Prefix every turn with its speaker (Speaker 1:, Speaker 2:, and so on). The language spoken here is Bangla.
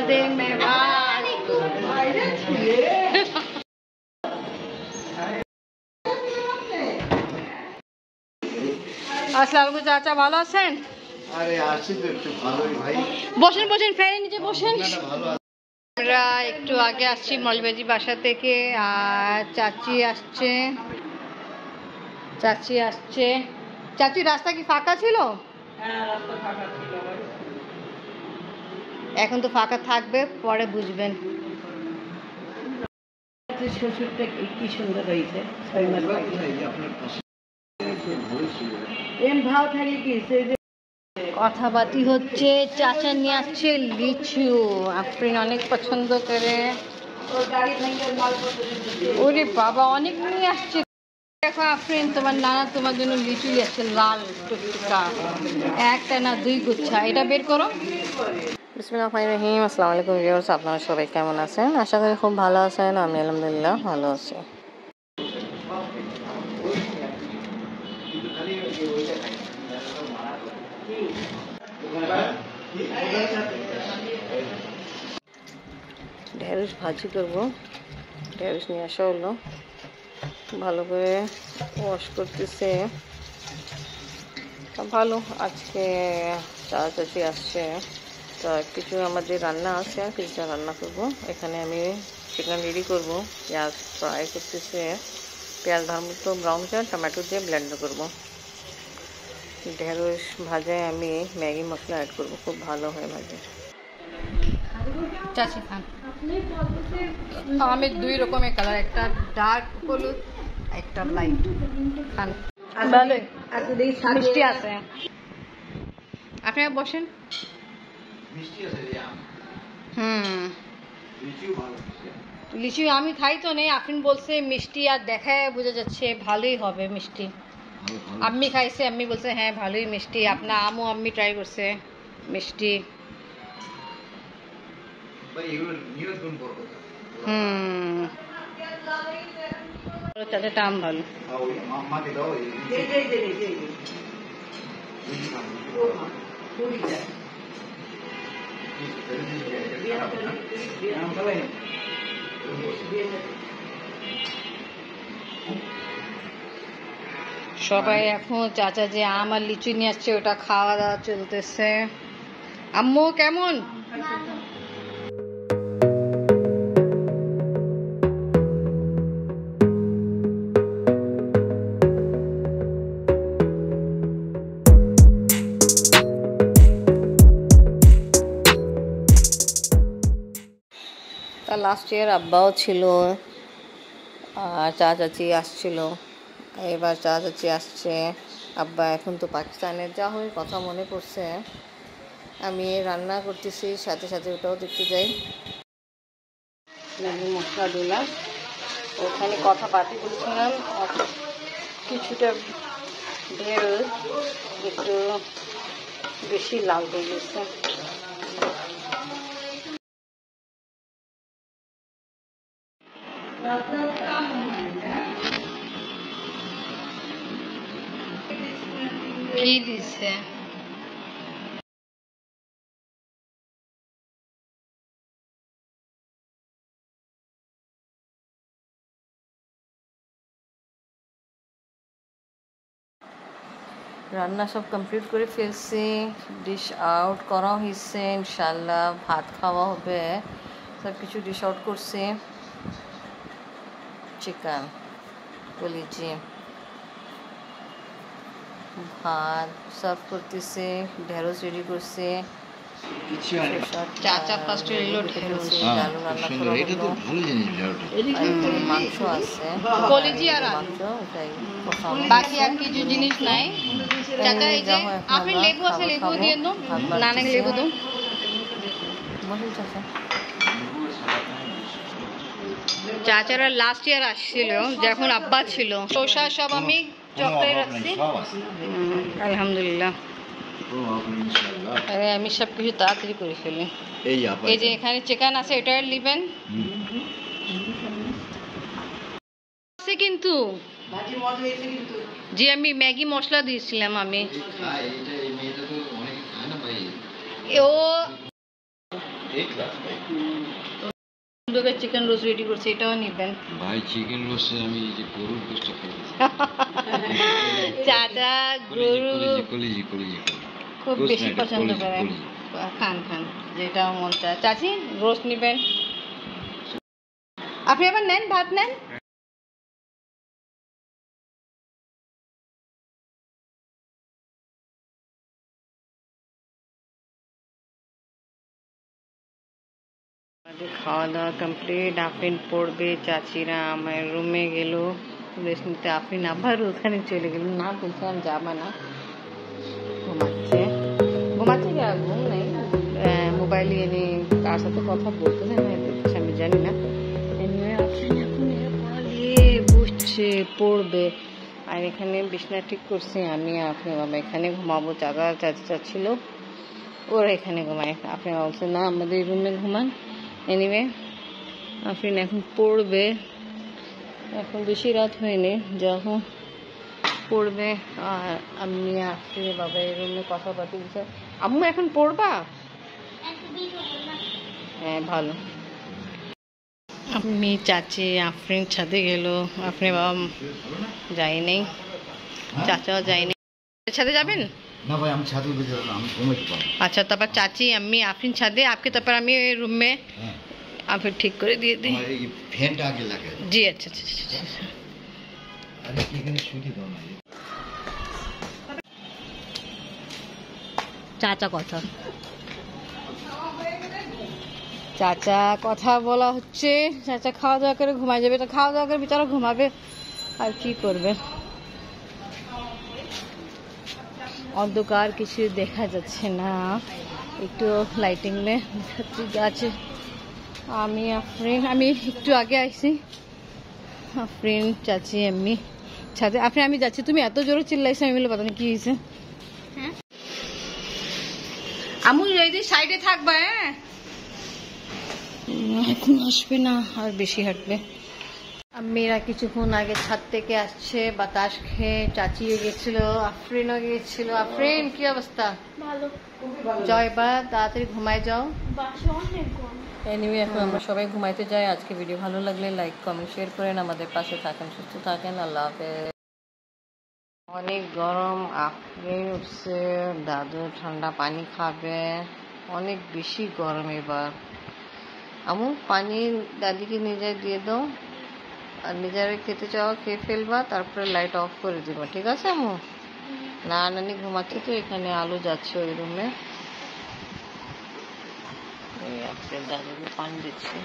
Speaker 1: शादी में আসসালামু চাচা ভালো আছেন?
Speaker 2: আরে আছি তো একটু ভালোই ভাই।
Speaker 1: বসেন বসেন, ফ্যানের নিচে বসেন। আমরা একটু আগে আসছি মলবেজি বাসা থেকে, আর চাচি আসছে। চাচি রাস্তা কি ফাঁকা ছিল? এখন তো ফাঁকা থাকবে, পরে বুঝবেন। শ্বশুরটা কি সুন্দর হয়েছে। কথাবার্তি হচ্ছে, চাচা নিয়ে আসছে লিচু, আফরিন অনেক পছন্দ করে। ওরে বাবা, অনেক নিয়ে আসছে। দেখো আফরিন, তোমার নানা তোমার জন্য লিচু নিয়ে আসছে, লাল টুকটুকা, একটা না দুই গুচ্ছা। এটা বের করো। বিসমিল্লাহির রহমানির রহিম। আসসালামু আলাইকুম ভিউয়ার্স, আপনারা সবাই কেমন আছেন? আশা করি খুব ভালো আছেন। আমি আলহামদুলিল্লাহ ভালো আছি। ঢেঁড়স ভাজি করবো। ঢেঁড়স নিয়ে আসা হলো, ভালো করে ওয়াশ করতেছে। ভালো, আজকে চাচি আসছে, তো কিছু আমাদের রান্না আছে, আর কিছুটা রান্না করবো। এখানে আমি চিকেন রেডি করবো, পেঁয়াজ ফ্রাই করতেছে, পেঁয়াজ ভালো ব্রাউন করে টমেটো দিয়ে ব্লেন্ড করবো। ঢেঁড়স ভাজায় আমি ম্যাগি মশলা অ্যাড করবো, খুব ভালো হয় ভাজা। চাচি খান। আমি দুই রকমের কালার, একটা ডার্ক হলুদ, একটা লাইট। খান, ভালোই মিষ্টি আছে। আপনারা বসেন। লিচু আমি খাই তো নেই, আফরিন বলছে মিষ্টি, আর দেখায় বোঝা যাচ্ছে ভালোই হবে মিষ্টি। আম্মি খাইছে, আম্মি বলছে হ্যাঁ ভালোই মিষ্টি। আপনার আমও আম্মি ট্রাই করছে মিষ্টি। চাচাটা আম ভালো। সবাই এখন চাচা যে আম আর লিচু নিয়ে আসছে, ওটা খাওয়া দাওয়া চলতেছে। আম্মু কেমন? লাস্ট ইয়ার আব্বাও ছিল, আর চাচি আসছিল। এবার চাচি আসছে, আব্বা এখন তো পাকিস্তানে। যা হয় কথা মনে পড়ছে, আমি রান্না করতেছি, সাথে সাথে ওটাও দেখতে যাই। মশলা দিলাম, ওখানে কথা পাতি বলছিলাম। কিছুটা ঢেঁড়স একটু বেশি লাল হয়ে গেছে। কি দিছে? রান্না সব কমপ্লিট করে ফেলছি, ডিশ আউট করা হয়েছে। ইনশাল্লাহ ভাত খাওয়া হবে। সব কিছু ডিশ আউট করছি। চিকেন, কলিজি, ভাত সার্ভ করতেছে, ঢেঁড়স রেডি করছে। চাচা ফার্স্ট এলো ঢেঁড়স, আলু রান্না করা হলো, মাংস আছে, কলিজি আর মাংস, ওটাই বাকি আর কিছু জিনিস নাই। চাচা এই যে আপনি লেবু আছে, লেবু দিয়ে দাও, নানাকে লেবু দাও। বসুন চাচা। চাচারা লাস্ট ইয়ার আসছিল যখন আব্বা ছিল। শসা সব আমি চকলে রাখছি, আলহামদুলিল্লাহ। আমি সব কিছু তাড়াতাড়ি করে ফেলি। এই যে এখানে চিকেন আছে, এটা নেবেন কিন্তু। জি, আমি ম্যাগি মশলা দিয়েছিলাম। আমি ও সুন্দর চিকেন রোস্ট রেডি করছে, এটাও নিবেন
Speaker 3: ভাই। চিকেন রোস্টে আমি এই যে গরুর গোস্ত খাই।
Speaker 1: চাচা গরু
Speaker 3: কলিজি
Speaker 1: খুব বেশি পছন্দ করে। খান খান, যেটা মন চায়। চাচি রোস্ট নিবেন? আপনি আবার নেন, ভাত নেন। আমাদের খাওয়া দাওয়া কমপ্লিট। আফরিন পড়বে, চাচিরা আমার রুমে গেল রেস্ট নিতে। আফরিন আবার ওখানে চলে গেল, না বলছিলাম যাবা না, ঘুমাচ্ছে। ঘুমাচ্ছে কি, ঘুম নেই, মোবাইলে এনে কার সাথে কথা বলতেছে না দেখতেছে, আমি জানি না। আফরিন এখন পড়ালিয়ে বসছে, পড়বে। আর এখানে বিছনা ঠিক করছি আমি। আপনি বাবা এখানে ঘুমাবো, চাচা চাচি চাচ্ছিল ওরা এখানে ঘুমায়। আপনি বলছে না আমাদের রুমে ঘুমান। এনিওয়ে আফরিন এখন পড়বে, এখন বেশি রাত হয়নি, যখন পড়বে। আর আমি আফরিন বাবা এই রুমে কথা বলতে। আম্মু এখন পড়বা? হ্যাঁ ভালো। আমি চাচি আফরিন ছাদে গেল, আপনি বাবা যাই নেই, চাচাও যায়নি। ছাদে যাবেন
Speaker 2: না ভাই, আমি ছাদে উঠে যাবো, আমি ঘুমাইতে পারবো।
Speaker 1: अच्छा तब चाची अम्मी आफरीन छादे आपके तब पर अम्मी रूम में आप फिर ठीक कर दिए थे।
Speaker 2: আমার এই ফ্যানটা আগে লাগে।
Speaker 1: जी अच्छा अच्छा अच्छा अच्छा।
Speaker 2: আরে এখানে শুতে দাও না।
Speaker 1: চাচা কথা, চাচা কথা বলা হচ্ছে। চাচা খাওয়া দাওয়া করে ঘুমায় যাবে, তো খাওয়া দাওয়া করে বেচারা ঘুমাবে, আর কি করবে। অন্ধকার, কিছু দেখা যাচ্ছে না, একটু লাইটিং মে ঠিক আছে। আমি আফরিন, আমি একটু আগে আইছি। আফরিন চাচি এমনি ছাদে। আফরিন আমি যাচ্ছি, তুমি এত জোরে চিল্লাইছো, আমি বলে পাতা না কি হয়েছে। আমু এই সাইডে থাকবা, হ্যাঁ এখন আসবে না, আর বেশি হাঁটবে। মেয়েরা কিছুক্ষণ আগে ছাদ থেকে আসছে, বাতাস খেয়ে। চাচিও গেছিল, আফরিনও গেছিল। আফরিন কি অবস্থা?
Speaker 4: ভালো।
Speaker 1: যাও এবার তাড়াতাড়ি ঘুমায় যাও। এনিওয়ে এখন আমরা সবাই ঘুমাইতে যাই। আজকে ভিডিও ভালো লাগলে লাইক কমেন্ট শেয়ার করেন, আমাদের পাশে থাকেন, সুস্থ থাকেন। আল্লাহ হাফেজ। অনেক গরম, আফরিন উঠছে, দাদু ঠান্ডা পানি খাবে, অনেক বেশি গরম এবার। আমু পানি দাদিকে নিজে দিয়ে দাও, আর নিজেরা খেতে চাও খেয়ে ফেলবা, তারপরে লাইট অফ করে দিবা, ঠিক আছে আমু? না নানি ঘুমাচ্ছে তো, এখানে আলো যাচ্ছে ওই রুমে, আপনার দাদুকে পানি দিচ্ছে।